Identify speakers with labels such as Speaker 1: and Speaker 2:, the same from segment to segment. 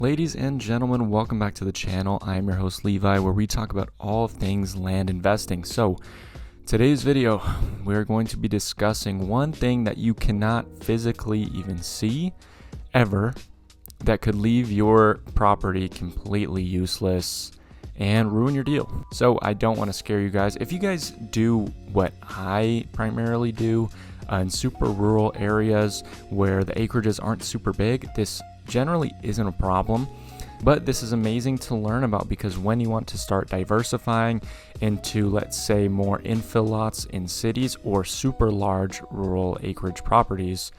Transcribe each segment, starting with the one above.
Speaker 1: Ladies and gentlemen, welcome back to the channel. I'm your host Levi, where we talk about all things land investing. So today's video, we're going to be discussing one thing that you cannot physically even see ever that could leave your property completely useless and ruin your deal. So I don't want to scare you guys. If you guys do what I primarily do in super rural areas where the acreages aren't super big, this generally isn't a problem. But this is amazing to learn about because when you want to start diversifying into, let's say, more infill lots in cities or super large rural acreage properties,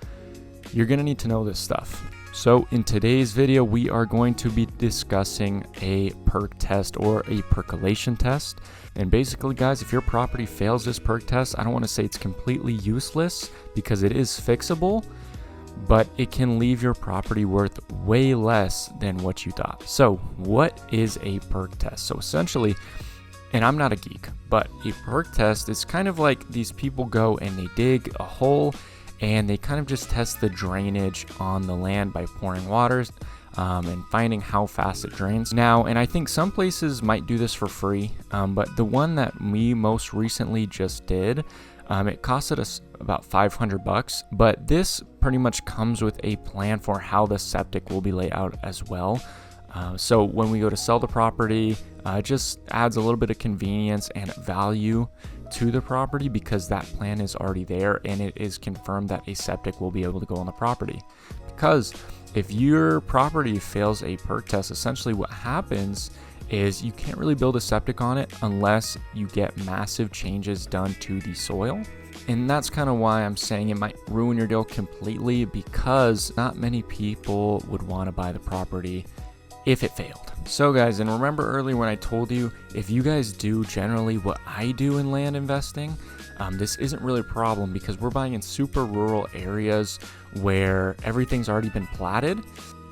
Speaker 1: you're going to need to know this stuff. So in today's video, we are going to be discussing a perc test or a percolation test. And basically, guys, if your property fails this perc test, I don't want to say it's completely useless because it is fixable, but it can leave your property worth way less than what you thought. So what is a perc test? So essentially, and I'm not a geek, but a perc test is kind of like these people go and they dig a hole and they kind of just test the drainage on the land by pouring waters and finding how fast it drains. Now, and I think some places might do this for free, but the one that we most recently just did, it costed us about $500, but this pretty much comes with a plan for how the septic will be laid out as well. So when we go to sell the property, it just adds a little bit of convenience and value to the property because that plan is already there and it is confirmed that a septic will be able to go on the property. Because if your property fails a perc test, essentially what happens is you can't really build a septic on it unless you get massive changes done to the soil. And that's kind of why I'm saying it might ruin your deal completely, because not many people would want to buy the property if it failed. So guys, and remember earlier when I told you, if you guys do generally what I do in land investing, this isn't really a problem because we're buying in super rural areas where everything's already been platted.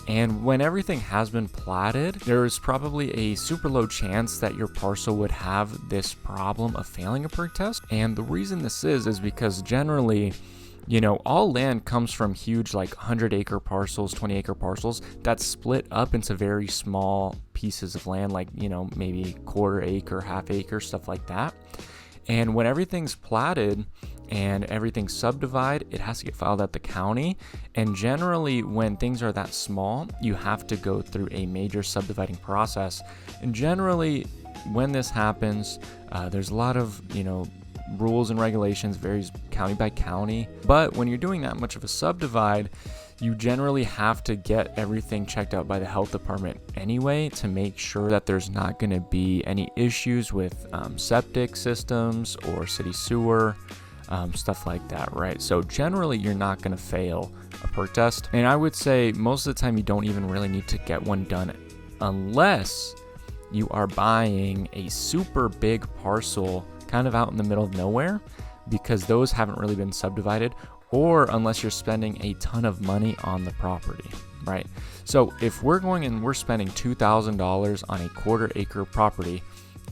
Speaker 1: And when everything has been platted, there is probably a super low chance that your parcel would have this problem of failing a perc test. And the reason this is because generally, all land comes from huge, like 100-acre parcels, 20-acre parcels that's split up into very small pieces of land, like, maybe quarter acre, half acre, stuff like that. And when everything's platted and everything's subdivided, it has to get filed at the county. And generally, when things are that small, you have to go through a major subdividing process. And generally, when this happens, there's a lot of, rules and regulations, varies county by county. But when you're doing that much of a subdivide, you generally have to get everything checked out by the health department anyway to make sure that there's not going to be any issues with septic systems or city sewer, stuff like that, right? So generally, you're not going to fail a perc test. And I would say most of the time, you don't even really need to get one done unless you are buying a super big parcel kind of out in the middle of nowhere, because those haven't really been subdivided, or unless you're spending a ton of money on the property, right? So if we're going and we're spending $2,000 on a quarter acre property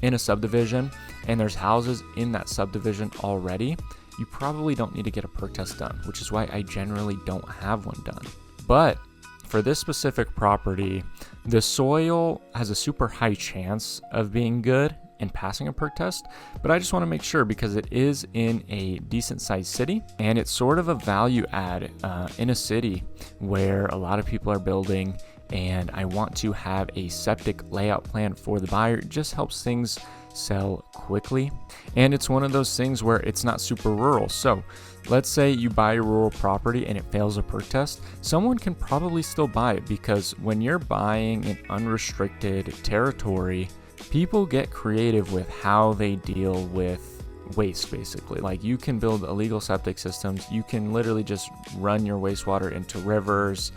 Speaker 1: in a subdivision and there's houses in that subdivision already, you probably don't need to get a perc test done, which is why I generally don't have one done. But for this specific property, the soil has a super high chance of being good and passing a perc test, but I just want to make sure because it is in a decent sized city and it's sort of a value add in a city where a lot of people are building, and I want to have a septic layout plan for the buyer. It just helps things sell quickly, and it's one of those things where it's not super rural. So let's say you buy a rural property and it fails a perc test, someone can probably still buy it, because when you're buying an unrestricted territory, people get creative with how they deal with waste, basically. Like, you can build illegal septic systems. You can literally just run your wastewater into rivers,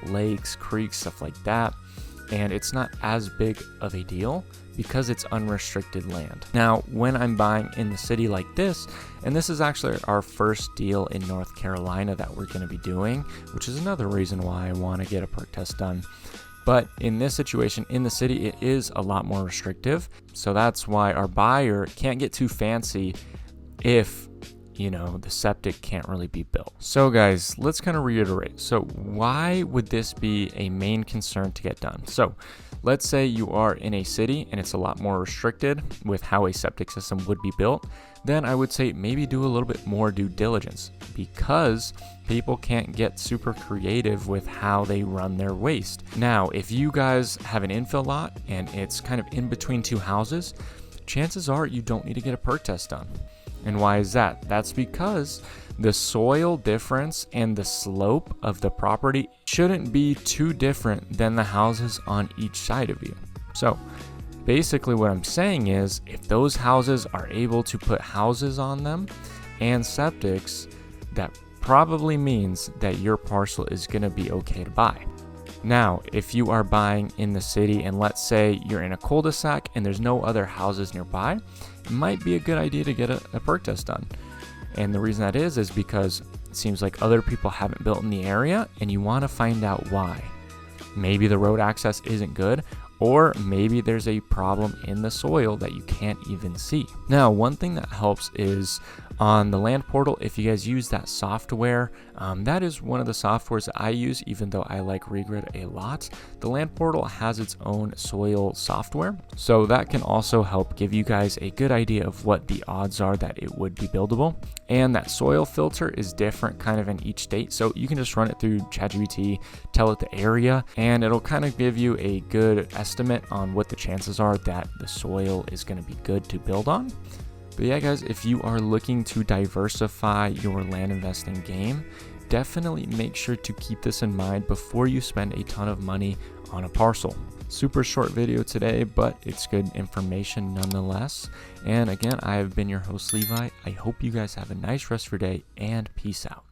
Speaker 1: lakes, creeks, stuff like that. And it's not as big of a deal because it's unrestricted land. Now, when I'm buying in the city like this, and this is actually our first deal in North Carolina that we're going to be doing, which is another reason why I want to get a perc test done. But in this situation, in the city, it is a lot more restrictive. So that's why our buyer can't get too fancy if the septic can't really be built. So guys, let's kind of reiterate. So why would this be a main concern to get done? So let's say you are in a city and it's a lot more restricted with how a septic system would be built. Then I would say maybe do a little bit more due diligence, because people can't get super creative with how they run their waste. Now, if you guys have an infill lot and it's kind of in between two houses, chances are you don't need to get a perc test done. And why is that? That's because the soil difference and the slope of the property shouldn't be too different than the houses on each side of you. So basically what I'm saying is, if those houses are able to put houses on them and septics, that probably means that your parcel is going to be okay to buy. Now, if you are buying in the city and let's say you're in a cul-de-sac and there's no other houses nearby, it might be a good idea to get a perc test done. And the reason that is because it seems like other people haven't built in the area and you want to find out why. Maybe the road access isn't good, or maybe there's a problem in the soil that you can't even see. Now, one thing that helps is on the land portal, if you guys use that software, that is one of the softwares that I use, even though I like Regrid a lot. The land portal has its own soil software, so that can also help give you guys a good idea of what the odds are that it would be buildable. And that soil filter is different kind of in each state, so you can just run it through ChatGPT, tell it the area, and it'll kind of give you a good estimate on what the chances are that the soil is going to be good to build on. But yeah guys, if you are looking to diversify your land investing game, definitely make sure to keep this in mind before you spend a ton of money on a parcel. Super short video today, but it's good information nonetheless. And again, I have been your host Levi. I hope you guys have a nice rest of your day, and peace out.